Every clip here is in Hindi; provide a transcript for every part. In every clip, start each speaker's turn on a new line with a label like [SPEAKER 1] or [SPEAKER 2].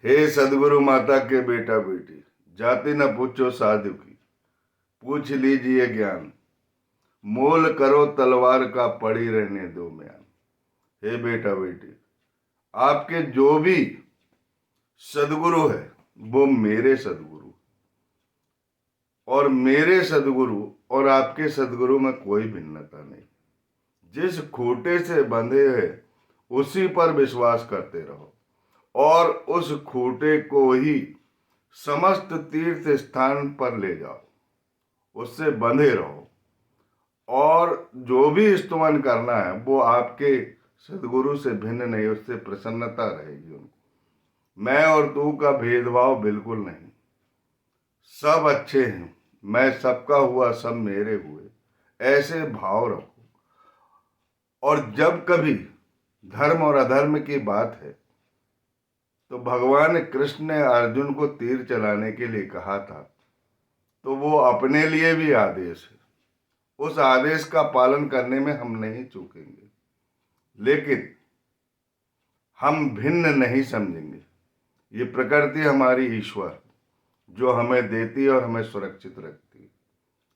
[SPEAKER 1] हे सदगुरु माता के बेटा बेटी, जाति न पूछो साधु की, पूछ लीजिए ज्ञान। मोल करो तलवार का, पड़ी रहने दो म्यान। हे बेटा बेटी, आपके जो भी सदगुरु है वो मेरे सदगुरु, और मेरे सदगुरु और आपके सदगुरु में कोई भिन्नता नहीं। जिस खूंटे से बंधे हैं उसी पर विश्वास करते रहो, और उस खूंटे को ही समस्त तीर्थ स्थान पर ले जाओ, उससे बंधे रहो, और जो भी स्तुति करना है वो आपके सदगुरु से भिन्न नहीं, उससे प्रसन्नता रहेगी उनको। मैं और तू का भेदभाव बिल्कुल नहीं, सब अच्छे हैं, मैं सबका हुआ सब मेरे हुए, ऐसे भाव रखो। और जब कभी धर्म और अधर्म की बात है तो भगवान कृष्ण ने अर्जुन को तीर चलाने के लिए कहा था, तो वो अपने लिए भी आदेश है, उस आदेश का पालन करने में हम नहीं चूकेंगे, लेकिन हम भिन्न नहीं समझेंगे। ये प्रकृति हमारी ईश्वर जो हमें देती है और हमें सुरक्षित रखती है।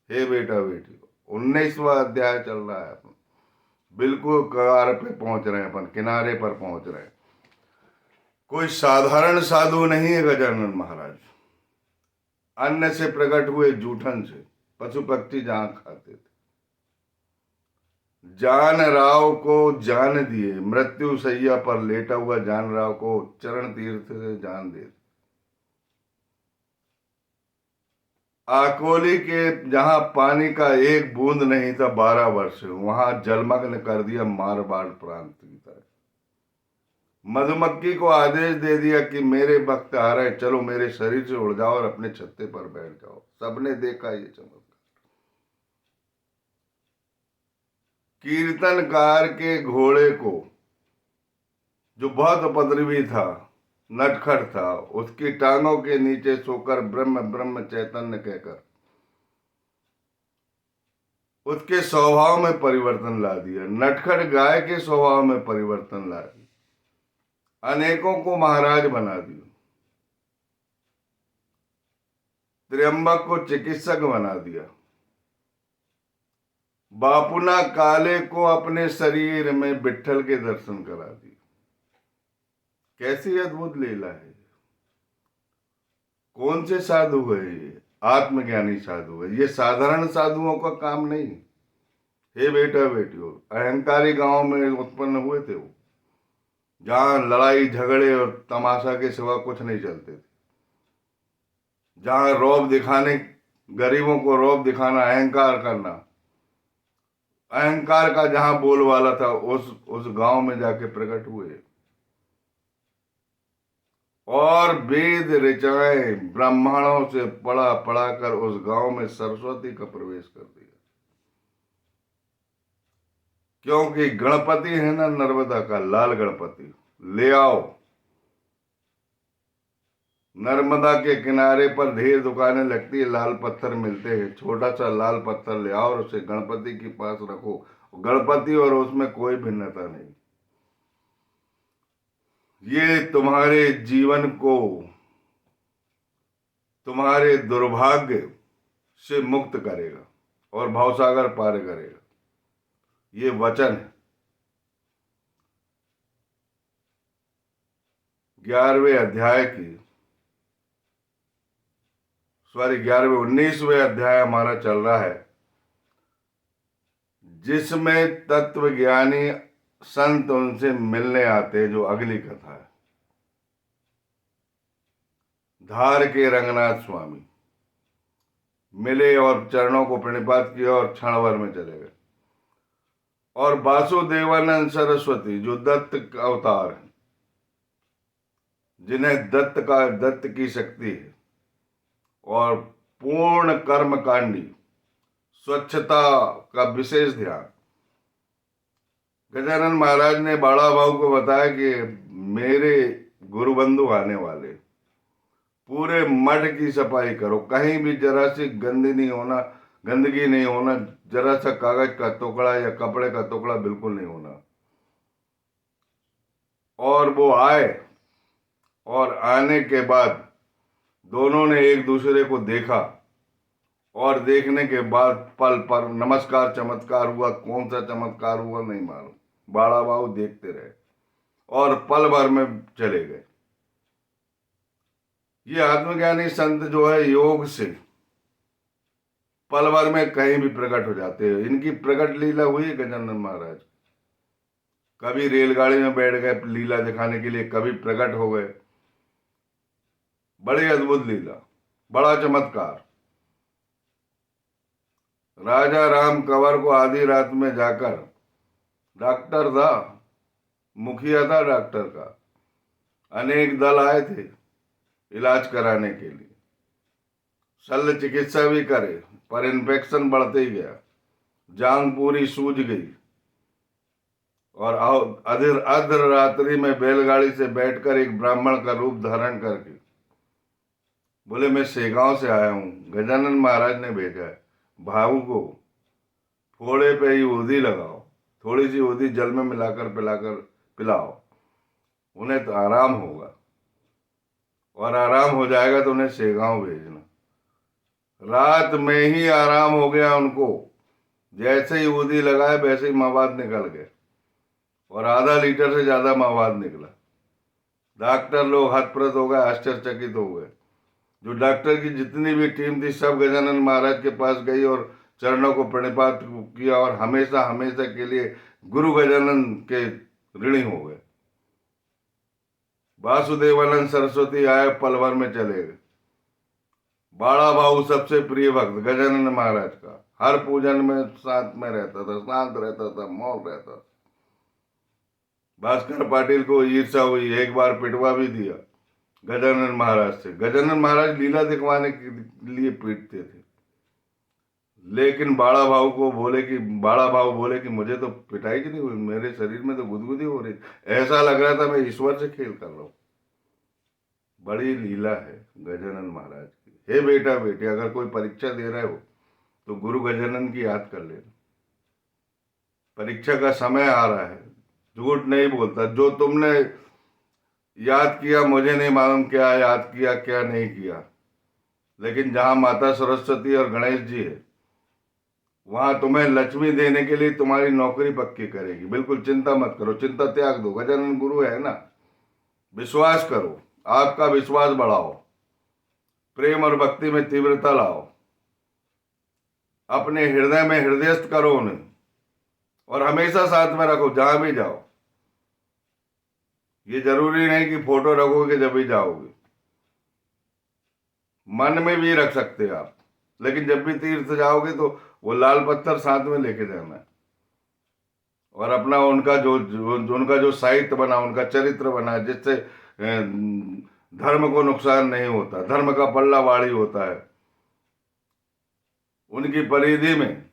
[SPEAKER 1] हे बेटा बेटी, 19वां अध्याय चल रहा है, अपन बिल्कुल कगार पे पहुंच रहे हैं, अपन किनारे पर पहुंच रहे हैं। कोई साधारण साधु नहीं है गजानन महाराज। अन्न से प्रकट हुए जूठन से पशु पक्षी जहां खाते थे, जान राव को जान दिए, मृत्यु सैया पर लेटा हुआ जान राव को चरण तीर्थ से जान दे। आकोली के जहां पानी का एक बूंद नहीं था 12 वर्ष, वहां जलमग्न कर दिया मारवाड़ प्रांत की तरह। मधुमक्खी को आदेश दे दिया कि मेरे भक्त आ रहे हैं, चलो मेरे शरीर से उड़ जाओ और अपने छत्ते पर बैठ जाओ। सबने देखा ये चमत्कार। कीर्तनकार के घोड़े को, जो बहुत उपद्रवी था, नटखट था, उसकी टांगों के नीचे सोकर ब्रह्म ब्रह्म चैतन्य कहकर उसके स्वभाव में परिवर्तन ला दिया। नटखट गाय के स्वभाव में परिवर्तन ला दिया, अनेकों को महाराज बना दिया, त्र्यंबक को चिकित्सक बना दिया, बापुना काले को अपने शरीर में विट्ठल के दर्शन करा दिए। कैसी अद्भुत लीला है। कौन से साधु है ये? आत्मज्ञानी साधु है, ये साधारण साधुओं का काम नहीं। हे बेटा बेटियों, अहंकारी गांव में उत्पन्न हुए थे वो, जहां लड़ाई झगड़े और तमाशा के सिवा कुछ नहीं चलते थे, जहां रौब दिखाने, गरीबों को रौब दिखाना, अहंकार करना, अहंकार का जहां बोलबाला था, उस गांव में जाके प्रकट हुए और वेद ऋचाए ब्राह्मणों से पढ़ा पढ़ा कर उस गांव में सरस्वती का प्रवेश कर दिया। क्योंकि गणपति है ना नर्मदा का, लाल गणपति ले आओ। नर्मदा के किनारे पर ढेर दुकानें लगती है, लाल पत्थर मिलते हैं, छोटा सा लाल पत्थर ले आओ और उसे गणपति के पास रखो। गणपति और उसमें कोई भिन्नता नहीं। ये तुम्हारे जीवन को, तुम्हारे दुर्भाग्य से मुक्त करेगा और भवसागर पार करेगा। ये वचन है। 11वें अध्याय की, 19वें अध्याय हमारा चल रहा है, जिसमें तत्वज्ञानी संत उनसे मिलने आते हैं। जो अगली कथा है, धार के रंगनाथ स्वामी मिले और चरणों को प्रणिपात किया और क्षण भर में चले गए। और वासुदेवानंद सरस्वती जो दत्त अवतार हैं, जिन्हें दत्त की शक्ति है और पूर्ण कर्मकांडी, स्वच्छता का विशेष ध्यान, गजानन महाराज ने बाड़ा भाऊ को बताया कि मेरे गुरु बंधु आने वाले, पूरे मठ की सफाई करो, कहीं भी जरा सी गंदगी नहीं होना, जरा सा कागज का टुकड़ा या कपड़े का टुकड़ा बिल्कुल नहीं होना। और वो आए और आने के बाद दोनों ने एक दूसरे को देखा और देखने के बाद पल पर नमस्कार चमत्कार हुआ। कौन सा चमत्कार हुआ नहीं मालूम। बाड़ा बाबू देखते रहे और पल भर में चले गए। ये आत्मज्ञानी संत जो है योग से पल भर में कहीं भी प्रकट हो जाते हैं। इनकी प्रकट लीला हुई है गजानन महाराज। कभी रेलगाड़ी में बैठ गए लीला दिखाने के लिए, कभी प्रकट हो गए। बड़ी अद्भुत लीला, बड़ा चमत्कार। राजा राम कंवर को आधी रात में जाकर, डॉक्टर था, मुखिया था डॉक्टर का, अनेक दल आए थे इलाज कराने के लिए, शल्य चिकित्सा भी करे, पर इन्फेक्शन बढ़ते ही गया, जांग पूरी सूज गई और अर्ध रात्रि में बैलगाड़ी से बैठकर एक ब्राह्मण का रूप धारण करके बोले, मैं सेगांव से आया हूं, गजानन महाराज ने भेजा है, भाऊ को फोड़े पे ही उदी लगाओ, थोड़ी सी उदी जल में मिलाकर पिलाओ, उन्हें तो आराम होगा, और आराम हो जाएगा तो उन्हें सेगांव भेजना। रात में ही आराम हो गया उनको। जैसे ही उदी लगाए वैसे ही मवाद निकल गए और आधा लीटर से ज्यादा मवाद निकला। डॉक्टर लोग हतप्रत हो गए, आश्चर्यचकित हो गए। जो डॉक्टर की जितनी भी टीम थी सब गजानन महाराज के पास गई और चरणों को प्रणिपात किया और हमेशा हमेशा के लिए गुरु गजानन के ऋणी हो गए। वासुदेवानंद सरस्वती आए, पल भर में चले गए। बाड़ा भाऊ सबसे प्रिय भक्त गजानन महाराज का, हर पूजन में साथ में रहता था, शांत रहता था, मौन रहता था। भास्कर पाटिल को ईर्षा हुई, एक बार पिटवा भी दिया गजानन महाराज से। गजानन महाराज लीला दिखवाने के लिए पीटते थे, लेकिन बाड़ा भाऊ बोले कि मुझे तो पिटाई की नहीं हुई, मेरे शरीर में तो गुदगुदी हो रही, ऐसा लग रहा था मैं ईश्वर से खेल कर रहा हूं। बड़ी लीला है गजानन महाराज की। हे बेटा बेटी, अगर कोई परीक्षा दे रहे हो तो गुरु गजानन की याद कर लेना। परीक्षा का समय आ रहा है, झूठ नहीं बोलता। जो तुमने याद किया मुझे नहीं मालूम क्या याद किया क्या नहीं किया, लेकिन जहां माता सरस्वती और गणेश जी है वहां तुम्हें लक्ष्मी देने के लिए तुम्हारी नौकरी पक्की करेगी। बिल्कुल चिंता मत करो, चिंता त्याग दो। गजानन गुरु है ना, विश्वास करो, आपका विश्वास बढ़ाओ, प्रेम और भक्ति में तीव्रता लाओ, अपने हृदय में हृदयस्थ करो उन्हें और हमेशा साथ में रखो जहां भी जाओ। ये जरूरी नहीं कि फोटो रखोगे जब भी जाओगे, मन में भी रख सकते हैं आप, लेकिन जब भी तीर्थ जाओगे तो वो लाल पत्थर साथ में लेके जाना है और अपना उनका जो साहित्य बना, उनका चरित्र बना, जिससे धर्म को नुकसान नहीं होता, धर्म का पल्ला भारी होता है। उनकी परिधि में,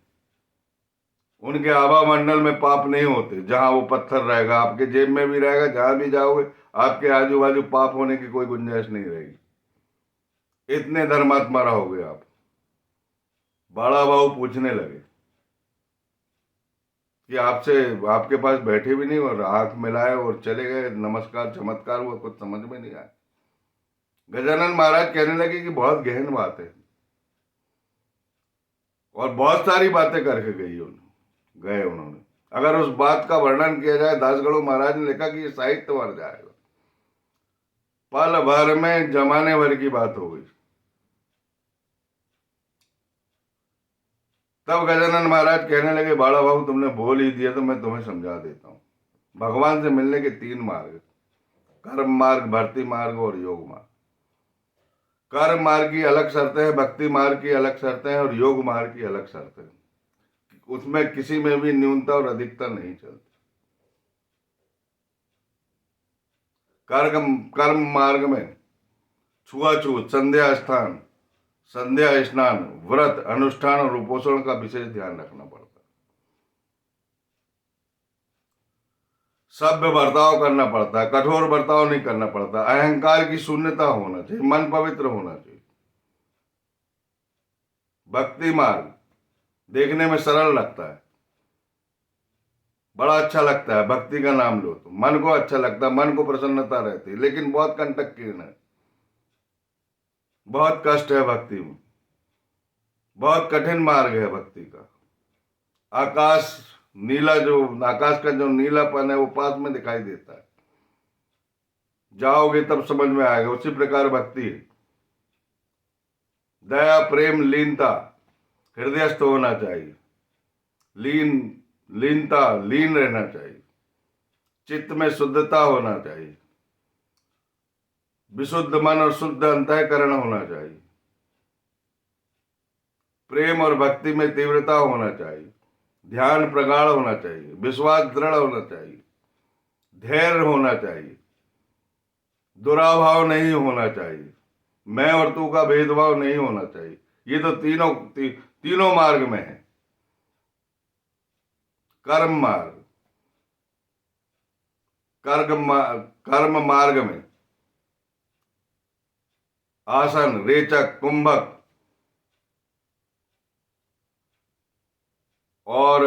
[SPEAKER 1] उनके आभा मंडल में पाप नहीं होते। जहां वो पत्थर रहेगा, आपके जेब में भी रहेगा, जहां भी जाओगे आपके आजू बाजू पाप होने की कोई गुंजाइश नहीं रहेगी। इतने धर्मात्मा रहोगे आप। बाड़ा भाऊ पूछने लगे कि आपसे, आपके पास बैठे भी नहीं और आंख मिलाए और चले गए, नमस्कार चमत्कार हुआ, कुछ समझ में नहीं आया। गजानन महाराज कहने लगे कि बहुत गहन बात है और बहुत सारी बातें करके गए उन्होंने। अगर उस बात का वर्णन किया जाए, दासगढ़ महाराज ने लिखा कि ये साहित्य भर जाएगा। पल भर में जमाने भर की बात हो गई। तब गजानन महाराज कहने लगे, बाड़ा भाऊ तुमने बोल ही दिया तो मैं तुम्हें समझा देता हूं। भगवान से मिलने के 3 मार्ग, कर्म मार्ग, भक्ति मार्ग और योग मार्ग। कर्म मार्ग की अलग शर्तें हैं, भक्ति मार्ग की अलग शर्तें हैं और योग मार्ग की अलग शर्तें हैं। उसमें किसी में भी न्यूनता और अधिकता नहीं चलती। कर्म मार्ग में छुआछूत, संध्या स्नान, व्रत, अनुष्ठान और उपोषण का विशेष ध्यान रखना पड़ता है। सभ्य बर्ताव करना पड़ता है, कठोर बर्ताव नहीं करना पड़ता। अहंकार की शून्यता होना चाहिए, मन पवित्र होना चाहिए। भक्ति मार्ग देखने में सरल लगता है, बड़ा अच्छा लगता है। भक्ति का नाम लो तो मन को अच्छा लगता है, मन को प्रसन्नता रहती है, लेकिन बहुत कंटककीर्ण है, बहुत कष्ट है भक्ति में, बहुत कठिन मार्ग है भक्ति का। आकाश नीला, जो आकाश का जो नीलापन है वो पास में दिखाई देता है, जाओगे तब समझ में आएगा। उसी प्रकार भक्ति है। दया, प्रेम, लीनता हृदयस्थ होना चाहिए। लीनता, लीन रहना चाहिए। चित्त में शुद्धता होना चाहिए। विशुद्ध मन और शुद्ध अंतःकरण होना चाहिए। प्रेम और भक्ति में तीव्रता होना चाहिए। ध्यान प्रगाढ़ होना चाहिए। विश्वास दृढ़ होना चाहिए। धैर्य होना चाहिए। दुराभाव नहीं होना चाहिए। मैं और तू का भेदभाव नहीं होना चाहिए। ये तो तीनों मार्ग में है। कर्म मार्ग, कर्म मार्ग में आसन, रेचक, कुंभक और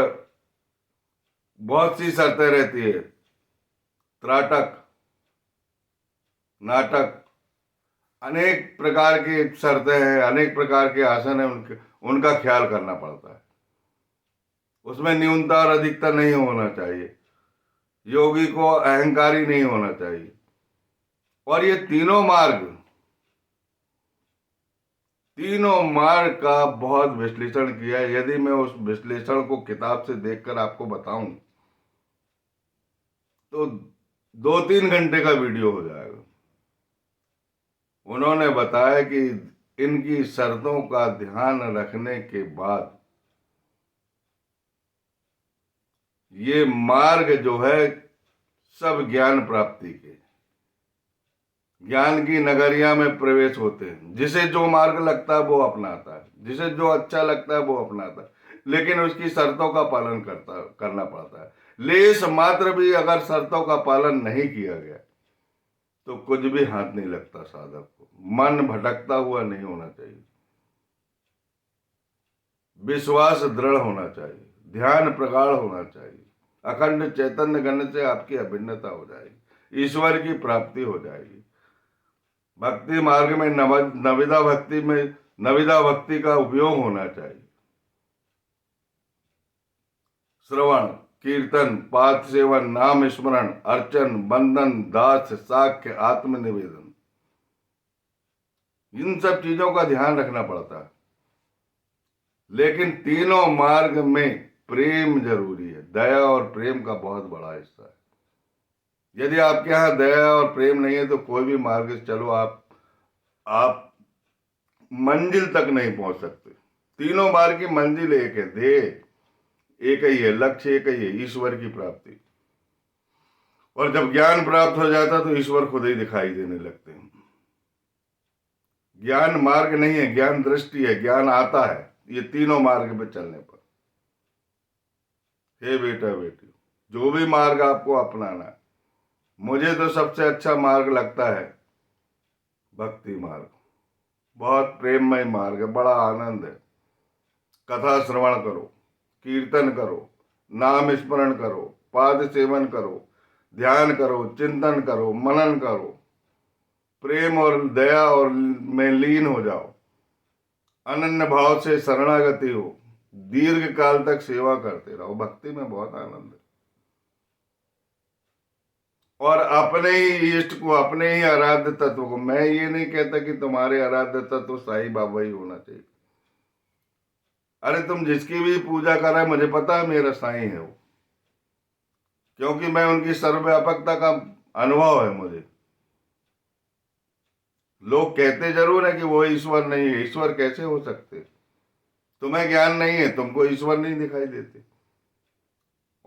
[SPEAKER 1] बहुत सी शर्तें रहती है। त्राटक, नाटक, अनेक प्रकार की शर्तें हैं, अनेक प्रकार के आसन हैं, उनका ख्याल करना पड़ता है। उसमें न्यूनता और अधिकता नहीं होना चाहिए। योगी को अहंकारी नहीं होना चाहिए। और ये तीनों मार्ग का बहुत विश्लेषण किया है। यदि मैं उस विश्लेषण को किताब से देखकर आपको बताऊं तो 2-3 घंटे का वीडियो हो जाएगा। उन्होंने बताया कि इनकी शर्तों का ध्यान रखने के बाद ये मार्ग जो है सब ज्ञान प्राप्ति के, ज्ञान की नगरिया में प्रवेश होते हैं। जिसे जो मार्ग लगता है वो अपनाता है, जिसे जो अच्छा लगता है वो अपनाता है, लेकिन उसकी शर्तों का पालन करना पड़ता है। लेश मात्र भी अगर शर्तों का पालन नहीं किया गया तो कुछ भी हाथ नहीं लगता साधक को। मन भटकता हुआ नहीं होना चाहिए। विश्वास दृढ़ होना चाहिए। ध्यान प्रगाढ़ होना चाहिए। अखंड चैतन्य गण से आपकी अभिन्नता हो जाएगी। ईश्वर की प्राप्ति हो जाएगी। भक्ति मार्ग में नविदा भक्ति का उपयोग होना चाहिए। श्रवण, कीर्तन, पाठ सेवन, नाम स्मरण, अर्चन, बंदन, दास, साक्ष्य, आत्मनिवेदन, इन सब चीजों का ध्यान रखना पड़ता है। लेकिन तीनों मार्ग में प्रेम जरूरी है। दया और प्रेम का बहुत बड़ा हिस्सा है। यदि आपके यहाँ दया और प्रेम नहीं है तो कोई भी मार्ग से चलो, आप मंजिल तक नहीं पहुंच सकते। तीनों मार्ग की मंजिल एक है, ध्येय एक ही है, लक्ष्य एक ही है, ईश्वर की प्राप्ति। और जब ज्ञान प्राप्त हो जाता तो ईश्वर खुद ही दिखाई देने लगते हैं। ज्ञान मार्ग नहीं है, ज्ञान दृष्टि है। ज्ञान आता है ये तीनों मार्ग पे चलने पर। हे बेटा बेटी, जो भी मार्ग आपको अपनाना है, मुझे तो सबसे अच्छा मार्ग लगता है भक्ति मार्ग। बहुत प्रेममय मार्ग है, बड़ा आनंद है। कथा श्रवण करो, कीर्तन करो, नाम स्मरण करो, पाद सेवन करो, ध्यान करो, चिंतन करो, मनन करो, प्रेम और दया और में लीन हो जाओ, अनन्य भाव से शरणागति हो, दीर्घ काल तक सेवा करते रहो। भक्ति में बहुत आनंद है। और अपने ही इष्ट को, अपने ही आराध्य तत्व को, मैं ये नहीं कहता कि तुम्हारे आराध्य तत्व साईं बाबा ही होना चाहिए। अरे तुम जिसकी भी पूजा कर रहे, मुझे पता है मेरा साईं है वो, क्योंकि मैं उनकी सर्वव्यापकता का अनुभव है मुझे। लोग कहते जरूर है कि वो ईश्वर नहीं है। ईश्वर कैसे हो सकते? तुम्हें ज्ञान नहीं है, तुमको ईश्वर नहीं दिखाई देते।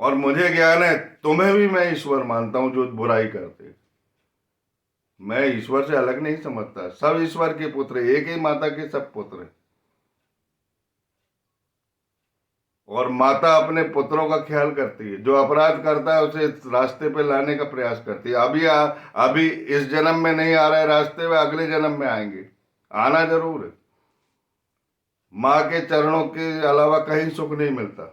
[SPEAKER 1] और मुझे ज्ञान है, तुम्हें भी मैं ईश्वर मानता हूं जो बुराई करते। मैं ईश्वर से अलग नहीं समझता। सब ईश्वर के पुत्र, एक ही माता के सब पुत्र हैं। और माता अपने पुत्रों का ख्याल करती है। जो अपराध करता है उसे रास्ते पे लाने का प्रयास करती है। अभी इस जन्म में नहीं आ रहा है रास्ते में, अगले जन्म में आएंगे, आना जरूर है। माँ के चरणों के अलावा कहीं सुख नहीं मिलता।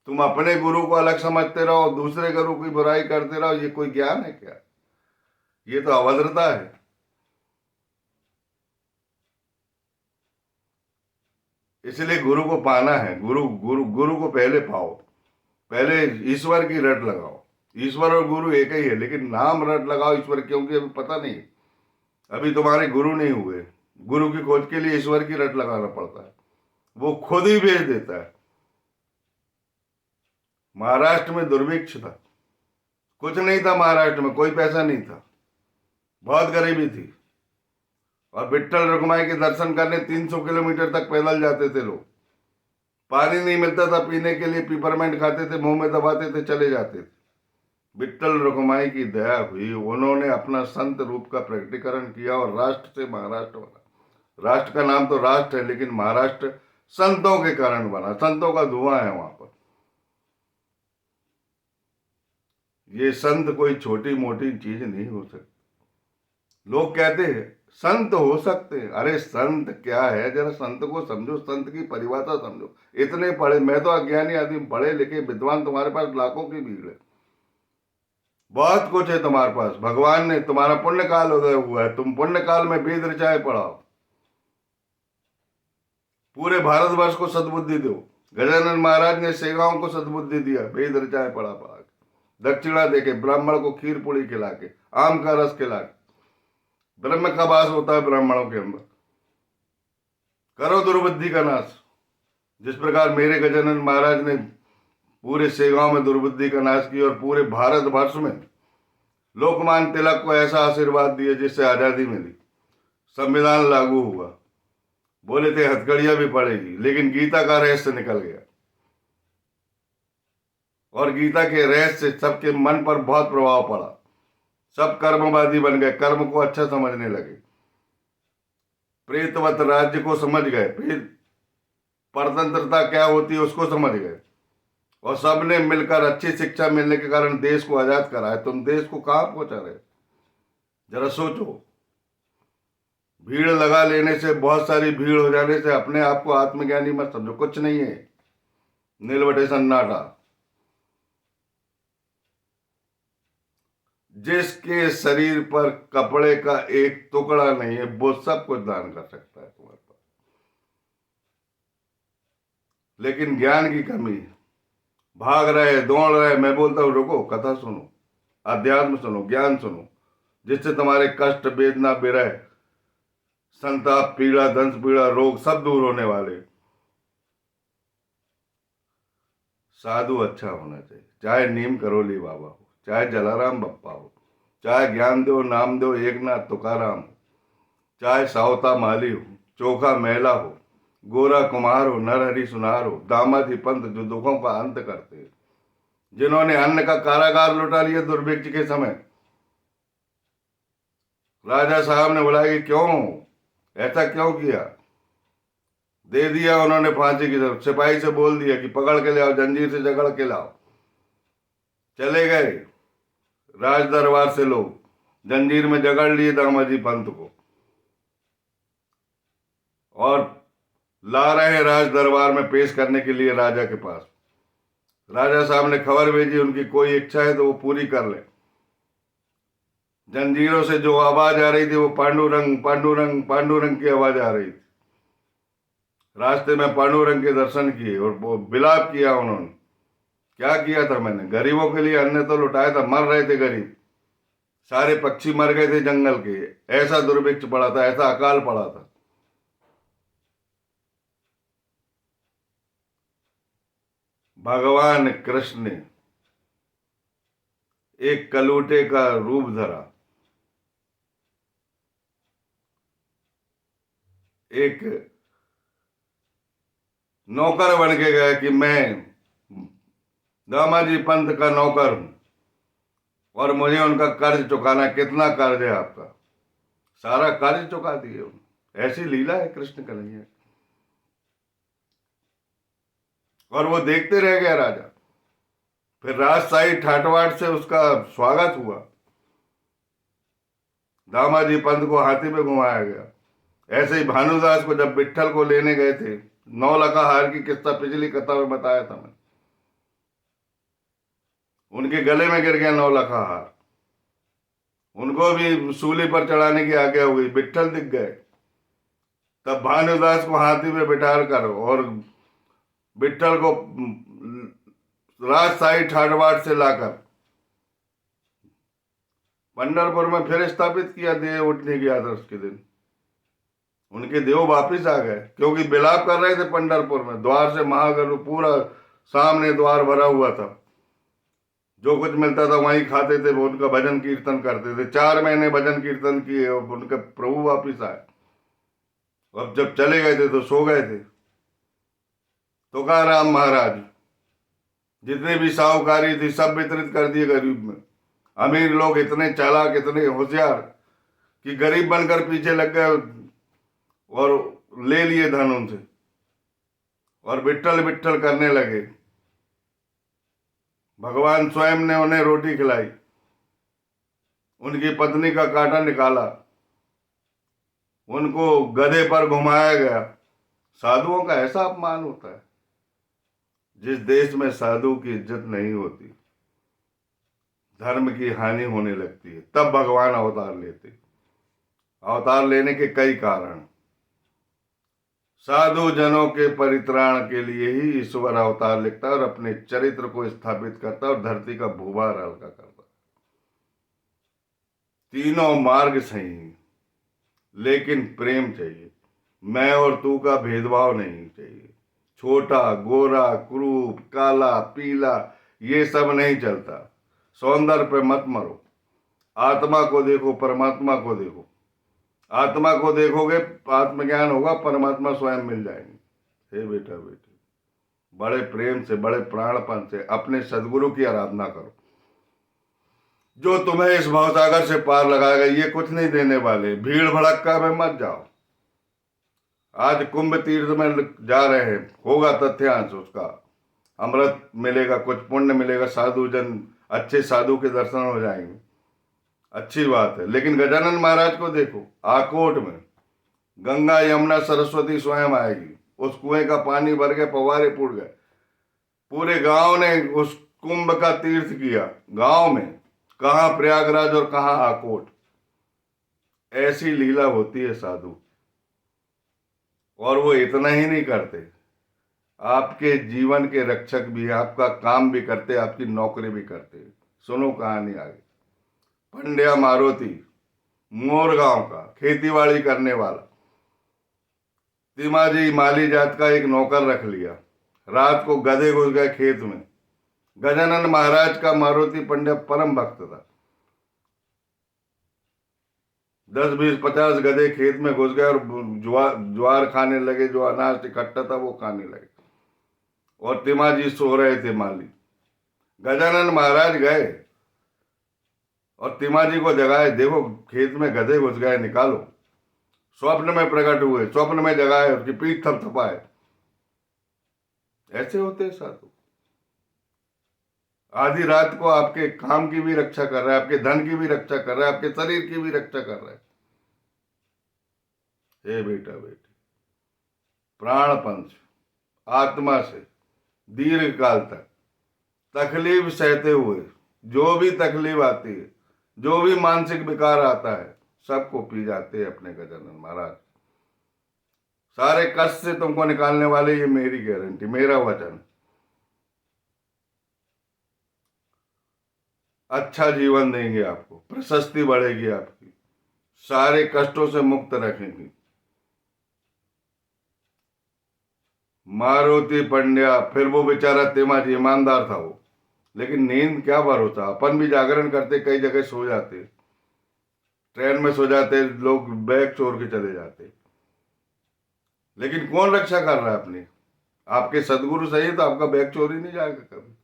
[SPEAKER 1] तुम अपने गुरु को अलग समझते रहो, दूसरे गुरु की बुराई करते रहो, ये कोई ज्ञान है क्या? ये तो अभद्रता है। इसलिए गुरु को पाना है, गुरु गुरु गुरु को पहले पाओ, पहले ईश्वर की रट लगाओ। ईश्वर और गुरु एक ही है, लेकिन नाम रट लगाओ ईश्वर, क्योंकि अभी पता नहीं, अभी तुम्हारे गुरु नहीं हुए। गुरु की खोज के लिए ईश्वर की रट लगाना पड़ता है, वो खुद ही भेज देता है। महाराष्ट्र में दुर्भिक्ष था, कुछ नहीं था महाराष्ट्र में, कोई पैसा नहीं था, बहुत गरीबी थी, और विट्ठल रुक्माई के दर्शन करने 300 किलोमीटर तक पैदल जाते थे लोग। पानी नहीं मिलता था पीने के लिए, पीपरमेंट खाते थे, मुंह में दबाते थे, चले जाते थे। विट्ठल रुक्माई की दया हुई, उन्होंने अपना संत रूप का प्रकटीकरण किया और राष्ट्र से महाराष्ट्र बना। राष्ट्र का नाम तो राष्ट्र है, लेकिन महाराष्ट्र संतों के कारण बना, संतों का धुआं है वहां पर। ये संत कोई छोटी मोटी चीज नहीं हो सकती। लोग कहते हैं संत हो सकते हैं, अरे संत क्या है, जरा संत को समझो, संत की परिभाषा समझो। इतने पढ़े, मैं तो अज्ञानी आदमी, पढ़े लिखे विद्वान तुम्हारे पास लाखों की भीड़ है, बहुत कुछ है तुम्हारे पास। भगवान ने तुम्हारा पुण्य काल उदय हुआ है, तुम पुण्य काल में वेद ऋचाएं पढ़ाओ, पूरे भारतवर्ष को सद्बुद्धि दो। गजानन महाराज ने सेगांव को सद्बुद्धि दिया, वेद ऋचाएं पढ़ा पढ़ा के, दक्षिणा देके, ब्राह्मण को खीर पूड़ी खिला के, आम का रस खिला के। ब्रह्म का वास होता है ब्राह्मणों के अंदर, करो दुर्बुद्धि का नाश। जिस प्रकार मेरे गजानन महाराज ने पूरे सेगांव में दुर्बुद्धि का नाश किया, और पूरे भारतवर्ष में लोकमान्य तिलक को ऐसा आशीर्वाद दिया जिससे आजादी मिली, संविधान लागू हुआ। बोले थे हथकड़ियां भी पड़ेगी, लेकिन गीता का रहस्य निकल गया, और गीता के रहस्य से सबके मन पर बहुत प्रभाव पड़ा। सब कर्मवादी बन गए, कर्म को अच्छा समझने लगे, प्रेतवत राज्य को समझ गए, फिर परतंत्रता क्या होती है उसको समझ गए, और सबने मिलकर अच्छी शिक्षा मिलने के कारण देश को आजाद करा है। तुम देश को कहां पहुंचा रहे, जरा सोचो। भीड़ लगा लेने से, बहुत सारी भीड़ हो जाने से अपने आप को आत्मज्ञानी मत समझो, कुछ नहीं है, नीलवटे सन्नाटा। जिसके शरीर पर कपड़े का एक टुकड़ा नहीं है, वो सब कुछ दान कर सकता है तुम्हारे पास, लेकिन ज्ञान की कमी है। भाग रहे, दौड़ रहे। मैं बोलता हूं रुको, कथा सुनो, अध्यात्म सुनो, ज्ञान सुनो, जिससे तुम्हारे कष्ट, वेदना, विरह, संताप, पीड़ा, दंश पीड़ा, रोग सब दूर होने वाले। साधु अच्छा होना चाहिए, चाहे नीम करोली बाबा हो, चाहे जलाराम बप्पा हो, चाहे ज्ञानदेव, नामदेव, एकनाथ, तुकाराम हो, चाहे सावता माली हो, चोखा मेला हो, गोरा कुमार हो, नरहरि सुनार हो, दामाजी पंत जो दुखों का अंत करते हैं, जिन्होंने अन्न का कारागार लुटा लिया दुर्भिक्ष के समय। राजा साहब ने बुलाया कि क्यों, ऐसा क्यों किया, दे दिया उन्होंने फांसी की तरफ। सिपाही से बोल दिया कि पकड़ के ले आओ, जंजीर से जकड़ के लाओ। चले गए राज दरबार से लोग, जंजीर में जकड़ लिए दामाजी पंत को, और ला रहे हैं राज दरबार में पेश करने के लिए राजा के पास। राजा साहब ने खबर भेजी, उनकी कोई इच्छा है तो वो पूरी कर ले। जंजीरों से जो आवाज आ रही थी वो पांडुरंग पांडुरंग पांडुरंग की आवाज आ रही थी। रास्ते में पांडुरंग के दर्शन किए और वो विलाप किया उन्होंने। क्या किया था मैंने, गरीबों के लिए अन्न तो लुटाया था, मर रहे थे गरीब, सारे पक्षी मर गए थे जंगल के, ऐसा दुर्भिक्ष पड़ा था, ऐसा अकाल पड़ा था। भगवान कृष्ण ने एक कलूटे का रूप धरा, एक नौकर बन के गया कि मैं दामाजी पंत का नौकर हूं और मुझे उनका कर्ज चुकाना। कितना कर्ज है आपका, सारा कर्ज चुका दिए उन्होंने। ऐसी लीला है कृष्ण कन्हैया। और वो देखते रह गया राजा। फिर राजशाही ठाटवाट से उसका स्वागत हुआ, दामाजी पंत को हाथी पे घुमाया गया। ऐसे ही भानुदास को जब विट्ठल को लेने गए थे, 9 लखा हार की किस्सा पिछली कथा में बताया था मैंने। उनके गले में गिर गया 9 लखा हार। उनको भी सूली पर चढ़ाने की आज्ञा हुई, विट्ठल दिख गए। तब भानुदास को हाथी में बिठा कर और विट्ठल को राजशाही ठाडवाड़ से लाकर पंढरपुर में फिर स्थापित किया देह उठने की आदर्श के दिन। उनके देव वापिस आ गए, क्योंकि विलाप कर रहे थे पंढरपुर में। द्वार से महागर्व पूरा सामने द्वार भरा हुआ था, जो कुछ मिलता था वहीं खाते थे, वो उनका भजन कीर्तन करते थे। 4 महीने भजन कीर्तन किए और उनके प्रभु वापिस आए। अब जब चले गए थे तो सो गए थे। तुकाराम महाराज जितनी भी साहूकारी थी सब वितरित कर दिए गरीब में। अमीर लोग इतने चालाक, इतने होशियार कि गरीब बनकर पीछे लग गए और ले लिए धन उनसे और विट्ठल विट्ठल करने लगे। भगवान स्वयं ने उन्हें रोटी खिलाई, उनकी पत्नी का कांटा निकाला, उनको गधे पर घुमाया गया। साधुओं का ऐसा अपमान होता है। जिस देश में साधु की इज्जत नहीं होती, धर्म की हानि होने लगती है, तब भगवान अवतार लेते। अवतार लेने के कई कारण। साधु जनों के परित्राण के लिए ही ईश्वर अवतार लिखता है और अपने चरित्र को स्थापित करता है और धरती का भूभार हल्का करता है। तीनों मार्ग सही है, लेकिन प्रेम चाहिए। मैं और तू का भेदभाव नहीं चाहिए। छोटा, गोरा, क्रूप, काला, पीला, ये सब नहीं चलता। सौंदर्य पे मत मरो। आत्मा को देखो, परमात्मा को देखो। आत्मा को देखोगे, आत्मज्ञान होगा, परमात्मा स्वयं मिल जाएंगे। हे बेटा बेटी, बड़े प्रेम से, बड़े प्राणपन से अपने सदगुरु की आराधना करो, जो तुम्हें इस भवसागर से पार लगाएगा। ये कुछ नहीं देने वाले। भीड़ भड़क्का में मत जाओ। आज कुंभ तीर्थ में जा रहे हैं, होगा तथ्यांश उसका। अमृत मिलेगा, कुछ पुण्य मिलेगा, साधु जन, अच्छे साधु के दर्शन हो जाएंगे, अच्छी बात है। लेकिन गजानन महाराज को देखो, आकोट में गंगा यमुना सरस्वती स्वयं आएगी। उस कुएं का पानी भर गए, फव्वारे फूट गए। पूरे गांव ने उस कुंभ का तीर्थ किया। गांव में कहाँ प्रयागराज और कहाँ आकोट। ऐसी लीला होती है साधु। और वो इतना ही नहीं करते, आपके जीवन के रक्षक भी हैं, आपका काम भी करते, आपकी नौकरी भी करते। सुनो कहानी आगे। पंड्या मारुति, मोर गांव का खेतीबाड़ी करने वाला, तिमाजी माली जात का एक नौकर रख लिया। रात को गधे घुस गए खेत में। गजानन महाराज का मारुति पंड्या परम भक्त था। 10, 20, 50 गधे खेत में घुस गए और ज्वार खाने लगे। जो अनाज इकट्ठा था वो खाने लगे और तिमाजी सो रहे थे माली। गजानन महाराज गए और तिमाजी को जगाए, देखो खेत में गधे घुस गए, निकालो। स्वप्न में प्रकट हुए, स्वप्न में जगाए, उसकी पीठ थपथपाए। ऐसे होते साधु। आधी रात को आपके काम की भी रक्षा कर रहा है, आपके धन की भी रक्षा कर रहा है, आपके शरीर की भी रक्षा कर रहा है। हे बेटा बेटी, प्राणपन से, आत्मा से दीर्घ काल तक तकलीफ सहते हुए, जो भी तकलीफ आती है, जो भी मानसिक विकार आता है, सबको पी जाते हैं अपने गजानन महाराज। सारे कष्ट से तुमको निकालने वाले, ये मेरी गारंटी, मेरा वचन। अच्छा जीवन देंगे आपको, प्रशस्ति बढ़ेगी आपकी, सारे कष्टों से मुक्त रखेंगे। मारुति पंड्या, फिर वो बेचारा तिमाजी ईमानदार था वो, लेकिन नींद क्या भरोसा। अपन भी जागरण करते, कई जगह सो जाते, ट्रेन में सो जाते, लोग बैग चोर के चले जाते। लेकिन कौन रक्षा कर रहा है अपनी? आपके सदगुरु सही है तो आपका बैग चोरी नहीं जाएगा कभी।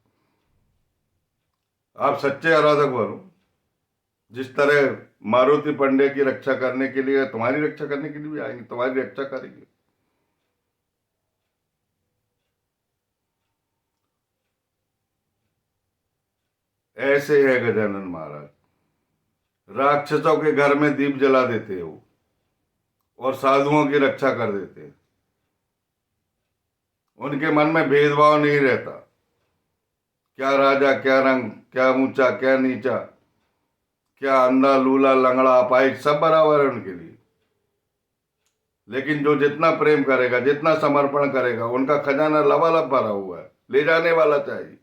[SPEAKER 1] आप सच्चे आराधक बनो। जिस तरह मारुति पंड्या की रक्षा करने के लिए, तुम्हारी रक्षा करने के लिए भी आएंगे, तुम्हारी रक्षा करेंगे। ऐसे है गजानन महाराज। राक्षसों के घर में दीप जला देते हो और साधुओं की रक्षा कर देते हैं। उनके मन में भेदभाव नहीं रहता। क्या राजा क्या रंग, क्या ऊंचा क्या नीचा, क्या अंधा लूला लंगड़ा अपाहिज, सब बराबर है उनके लिए। लेकिन जो जितना प्रेम करेगा, जितना समर्पण करेगा, उनका खजाना लबालब भरा हुआ है। ले जाने वाला चाहिए।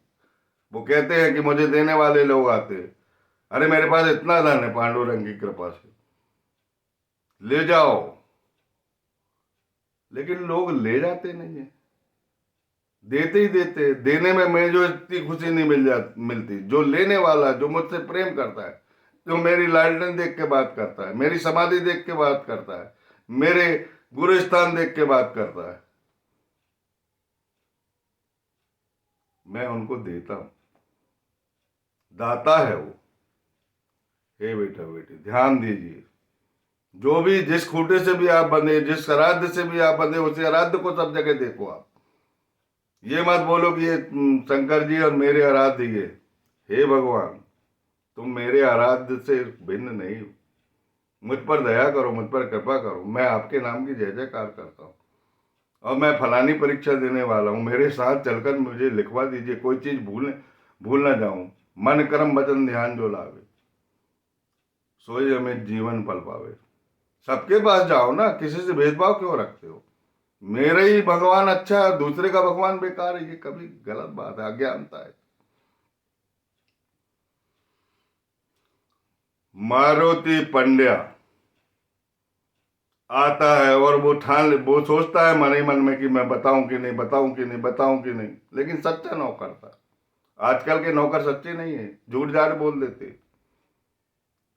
[SPEAKER 1] वो कहते हैं कि मुझे देने वाले लोग आते हैं। अरे मेरे पास इतना धन है पांडुरंग की कृपा से, ले जाओ। लेकिन लोग ले जाते नहीं है, देते ही देते। देने में मुझे जो इतनी खुशी नहीं मिलती, जो लेने वाला, जो मुझसे प्रेम करता है, जो मेरी लालटेन देख के बात करता है, मेरी समाधि देख के बात करता है, मेरे गुरु स्थान देख के बात करता है, मैं उनको देता हूं। दाता है वो। हे बेटा बेटी, ध्यान दीजिए। जो भी, जिस खूटे से भी आप बंधे, जिस आराध्य से भी आप बंधे, उसी आराध्य को सब जगह देखो आप। ये मत बोलो कि ये शंकर जी और मेरे आराध्य ये। हे भगवान, तुम मेरे आराध्य से भिन्न नहीं हो। मुझ पर दया करो, मुझ पर कृपा करो। मैं आपके नाम की जय जयकार करता हूँ और मैं फलानी परीक्षा देने वाला हूँ। मेरे साथ चलकर मुझे लिखवा दीजिए, कोई चीज भूल ना जाऊं। मन कर्म वचन ध्यान जो लावे, सोई हमें जीवन पल पावे। सबके पास जाओ ना, किसी से भेदभाव क्यों रखते हो? मेरा ही भगवान अच्छा है, दूसरे का भगवान बेकार है, ये कभी गलत बात है, अज्ञानता है। मारुति पंड्या आता है और वो सोचता है मन ही मन में कि मैं बताऊं कि नहीं, बताऊं कि नहीं, बताऊं कि नहीं। लेकिन सच्चा नौकर था। आजकल के नौकर सच्चे नहीं है, झूठ झाठ बोल देते।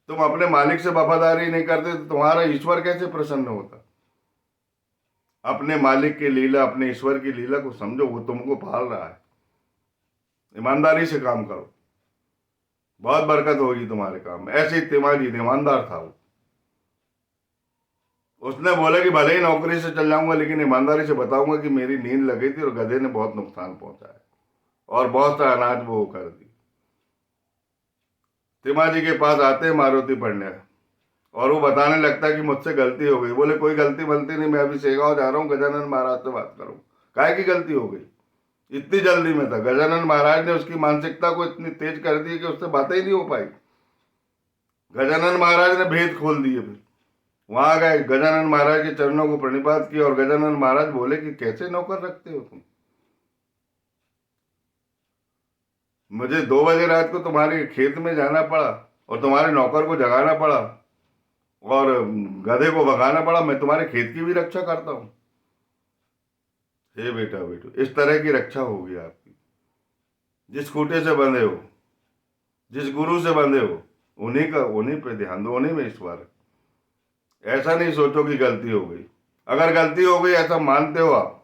[SPEAKER 1] तुम अपने मालिक से वफादारी नहीं करते तो तुम्हारा ईश्वर कैसे प्रसन्न होता? अपने मालिक की लीला, अपने ईश्वर की लीला को समझो। वो तुमको पाल रहा है। ईमानदारी से काम करो, बहुत बरकत होगी तुम्हारे काम में। ऐसे ही तिमाजी ईमानदार था वो। उसने बोला कि भले ही नौकरी से चल जाऊंगा, लेकिन ईमानदारी से बताऊंगा कि मेरी नींद लगी थी और गधे ने बहुत नुकसान पहुंचाया और बहुत सा अनाज वो कर दी। तिमाजी के पास आते हैं मारुति पंड्या और वो बताने लगता है कि मुझसे गलती हो गई। बोले कोई गलती वलती नहीं, मैं अभी सेगांव जा रहा हूँ, गजानन महाराज से बात करूँ। काहे की गलती हो गई? इतनी जल्दी में था। गजानन महाराज ने उसकी मानसिकता को इतनी तेज कर दी कि उससे बातें ही नहीं हो पाई। गजानन महाराज ने भेद खोल दिए। फिर वहां गए, गजानन महाराज के चरणों को प्रणिपात किया और गजानन महाराज बोले कि कैसे नौकर रखते हो तुम? मुझे 2 बजे रात को तुम्हारे खेत में जाना पड़ा और तुम्हारे नौकर को जगाना पड़ा और गधे को भगाना पड़ा। मैं तुम्हारे खेत की भी रक्षा करता हूं। हे बेटा बेटो, इस तरह की रक्षा होगी आपकी। जिस खूटे से बंधे हो, जिस गुरु से बंधे हो, उन्हीं पे ध्यान दो, उन्हीं में ईश्वर है। ऐसा नहीं सोचो कि गलती हो गई। अगर गलती हो गई ऐसा मानते हो आप,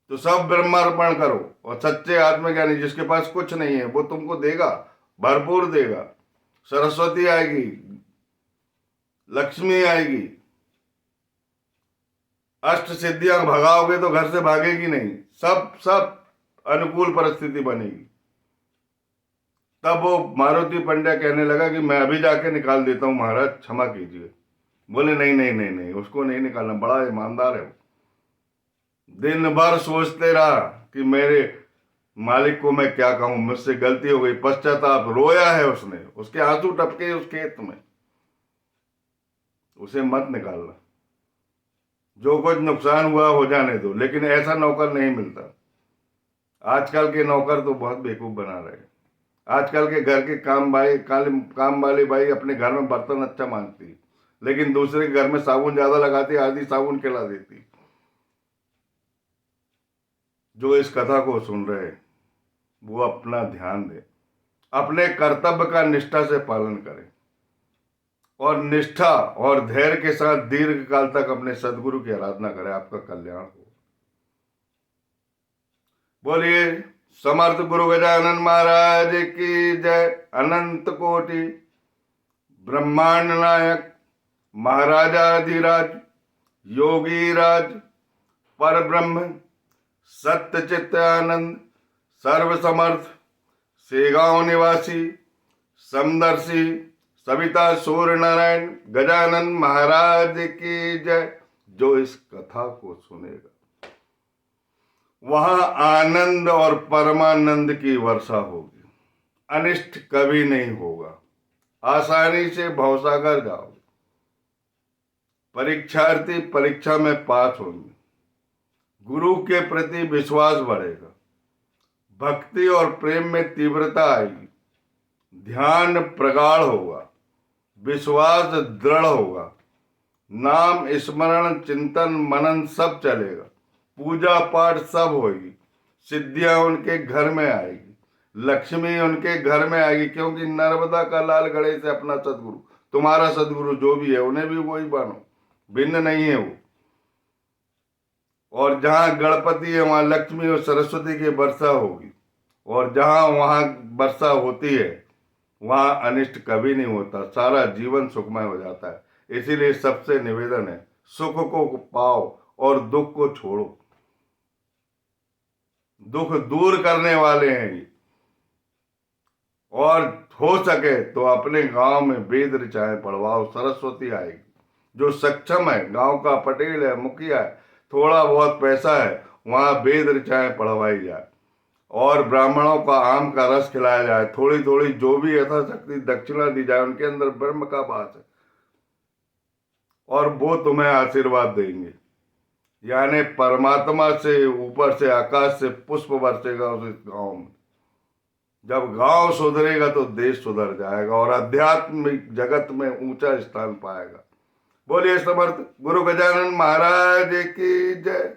[SPEAKER 1] तो सब ब्रह्मार्पण करो और सच्चे आत्मज्ञानी जिसके पास कुछ नहीं है वो तुमको देगा, भरपूर देगा। सरस्वती आएगी, लक्ष्मी आएगी। अष्ट सिद्धियां भगाओगे तो घर से भागेगी नहीं। सब सब अनुकूल परिस्थिति बनेगी। तब वो मारुति पंड्या कहने लगा कि मैं अभी जाके निकाल देता हूं महाराज, क्षमा कीजिए। बोले नहीं नहीं नहीं नहीं, उसको नहीं निकालना, बड़ा ईमानदार है वो। दिन भर सोचते रहा कि मेरे मालिक को मैं क्या कहूं, मुझसे गलती हो गई। पश्चाताप रोया है उसने, उसके आंसू टपके उस खेत में। उसे मत निकालना। जो कुछ नुकसान हुआ हो जाने दो, लेकिन ऐसा नौकर नहीं मिलता। आजकल के नौकर तो बहुत बेवकूफ बना रहे हैं। आजकल के घर के काम वाली बाई अपने घर में बर्तन अच्छा मांगती, लेकिन दूसरे के घर में साबुन ज्यादा लगाती, आधी साबुन खिला देती। जो इस कथा को सुन रहे हैं वो अपना ध्यान दें, अपने कर्तव्य का निष्ठा से पालन करें और निष्ठा और धैर्य के साथ दीर्घ काल तक अपने सदगुरु की आराधना करें। आपका कल्याण हो। बोलिए समर्थ गुरु गजानन महाराज की जय। अनंत कोटि ब्रह्मांड नायक महाराजाधिराज योगी राज पर ब्रह्म सत्य चित्त आनंद सर्व समर्थ सेगांव निवासी समदर्शी सविता सूर्य नारायण गजानन महाराज की जय। जो इस कथा को सुनेगा वहां आनंद और परमानंद की वर्षा होगी। अनिष्ट कभी नहीं होगा। आसानी से भवसागर जाओगे। परीक्षार्थी परीक्षा में पास होंगे। गुरु के प्रति विश्वास बढ़ेगा। भक्ति और प्रेम में तीव्रता आएगी। ध्यान प्रगाढ़ होगा। विश्वास दृढ़ होगा। नाम स्मरण चिंतन मनन सब चलेगा। पूजा पाठ सब होगी। सिद्धियां उनके घर में आएगी। लक्ष्मी उनके घर में आएगी, क्योंकि नर्मदा का लाल गणेश है अपना सदगुरु। तुम्हारा सदगुरु जो भी है उन्हें भी वही मानो, भिन्न नहीं है वो। और जहां गणपति है वहां लक्ष्मी और सरस्वती की वर्षा होगी। और जहां वहां वर्षा होती है वहां अनिष्ट कभी नहीं होता। सारा जीवन सुखमय हो जाता है। इसीलिए सबसे निवेदन है, सुख को पाओ और दुख को छोड़ो। दुख दूर करने वाले हैं ये। और हो सके तो अपने गांव में वेद ऋचाएं पढ़वाओ, सरस्वती आएगी। जो सक्षम है, गांव का पटेल है, मुखिया है, थोड़ा बहुत पैसा है, वहां वेद ऋचाएं पढ़वाई जाए और ब्राह्मणों का आम का रस खिलाया जाए। थोड़ी थोड़ी जो भी यथाशक्ति दक्षिणा दी जाए। उनके अंदर ब्रह्म का वास है और वो तुम्हें आशीर्वाद देंगे। यानी परमात्मा से ऊपर से आकाश से पुष्प बरसेगा उस गांव में। जब गांव सुधरेगा तो देश सुधर जाएगा और आध्यात्मिक जगत में ऊंचा स्थान पाएगा। बोलिए समर्थ गुरु गजानन महाराज की जय।